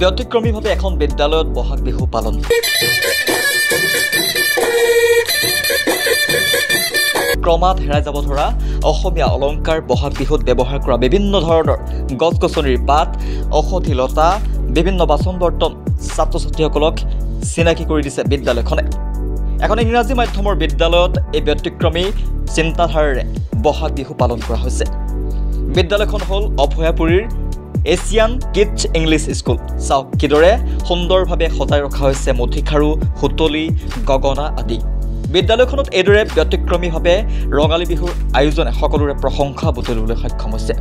ব্যতিক্ৰমীভাৱে এখন বিদ্যালয়ত বহাগ বিহু পালন। ক্ৰমাৎ হেৰাই যাব ধৰা অসমীয়া অলংকাৰ বহাগ বিহুত ব্যৱহাৰ কৰা বিভিন্ন ধৰণৰ গছ-গছনিৰ পাত, ঔষধি লতা, বিভিন্ন বাচন বৰ্তন ছাত্ৰ-ছাত্ৰীসকলক চিনাকি কৰি দিছে বিদ্যালয়খনে। এখন ইংৰাজী মাধ্যমৰ বিদ্যালয়ত এই ব্যতিক্ৰমী চিন্তাধাৰাৰে বহাগ বিহু পালন কৰা হৈছে। বিদ্যালয়খন হ'ল অভয়াপুৰীৰ এছিয়ান কিডছ ইংলিছ স্কুল। চাওক কিদৰে সুন্দৰভাৱে সজাই ৰখা হৈছে মঠিখাৰু, সুতলি, গগনা আদি। বিদ্যালয়খনত এইদৰে ব্যতিক্ৰমীভাৱে ৰঙালী বিহুৰ আয়োজনে সকলোৰে প্ৰশংসা বুটলিবলৈ সক্ষম হৈছে।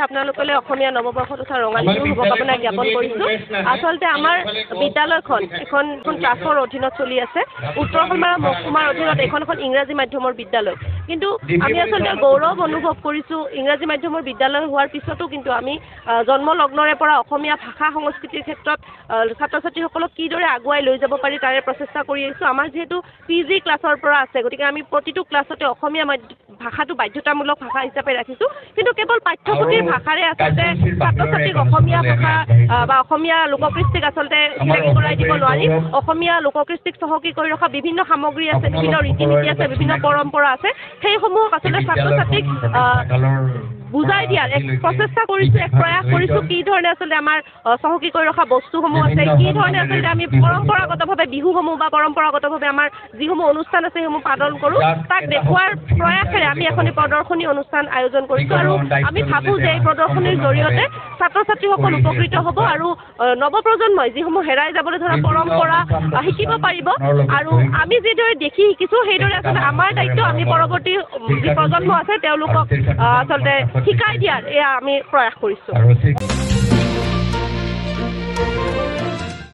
আপোনালোকলে অসমীয়া নৱবৰ্ষ তথা ৰঙালী বিহুৰ শুভকামনা জ্ঞাপন কৰিছোঁ। আচলতে আমাৰ বিদ্যালয়খন এখন ক্লাছৰ অধীনত চলি আছে। উত্তৰ সলমাৰা মহকুমাৰ অধীনত এখন ইংৰাজী মাধ্যমৰ বিদ্যালয়। কিন্তু আমি আচলতে গৌৰৱ অনুভৱ কৰিছোঁ ইংৰাজী মাধ্যমৰ বিদ্যালয় হোৱাৰ পিছতো কিন্তু আমি জন্মলগ্নৰে পৰা অসমীয়া ভাষা সংস্কৃতিৰ ক্ষেত্ৰত ছাত্ৰ ছাত্ৰীসকলক কিদৰে আগুৱাই লৈ যাব পাৰি তাৰে প্ৰচেষ্টা কৰি আহিছোঁ। আমাৰ যিহেতু PG ক্লাছৰ পৰা আছে, গতিকে আমি প্ৰতিটো ক্লাছতে অসমীয়া ভাষাটো বাধ্যতামূলক ভাষা হিচাপে ৰাখিছোঁ। কিন্তু কেৱল পাঠ্যপুথিৰ ভাষাৰে আচলতে ছাত্ৰ ছাত্ৰীক অসমীয়া ভাষা বা অসমীয়া লোককৃষ্টিক আচলতে চিনাকি কৰাই দিব নোৱাৰি। অসমীয়া লোককৃষ্টিক চহকী কৰি ৰখা বিভিন্ন সামগ্ৰী আছে, বিভিন্ন ৰীতি নীতি আছে, বিভিন্ন পৰম্পৰা আছে। সেইসমূহক আচলতে ছাত্ৰ ছাত্ৰীক বুজাই দিয়াৰ এক প্ৰচেষ্টা কৰিছোঁ, এক প্ৰয়াস কৰিছোঁ। কি ধৰণে আচলতে আমাৰ চহকী কৰি ৰখা বস্তুসমূহ আছে, কি ধৰণে আচলতে আমি পৰম্পৰাগতভাৱে বিহুসমূহ বা পৰম্পৰাগতভাৱে আমাৰ যিসমূহ অনুষ্ঠান আছে সেইসমূহ পালন কৰোঁ, তাক দেখুওৱাৰ প্ৰয়াসেৰে আমি এখন প্ৰদৰ্শনী অনুষ্ঠান আয়োজন কৰিছোঁ। আৰু আমি ভাবোঁ যে এই প্ৰদৰ্শনীৰ জৰিয়তে ছাত্ৰ ছাত্ৰীসকল উপকৃত হ'ব আৰু নৱপ্ৰজন্মই যিসমূহ হেৰাই যাবলৈ ধৰা পৰম্পৰা শিকিব পাৰিব। আৰু আমি যিদৰে দেখি শিকিছোঁ সেইদৰে আচলতে আমাৰ দায়িত্ব, আমি পৰৱৰ্তী যি প্ৰজন্ম আছে তেওঁলোকক আচলতে শিকাই দিয়াৰ এয়া আমি প্ৰয়াস কৰিছোঁ।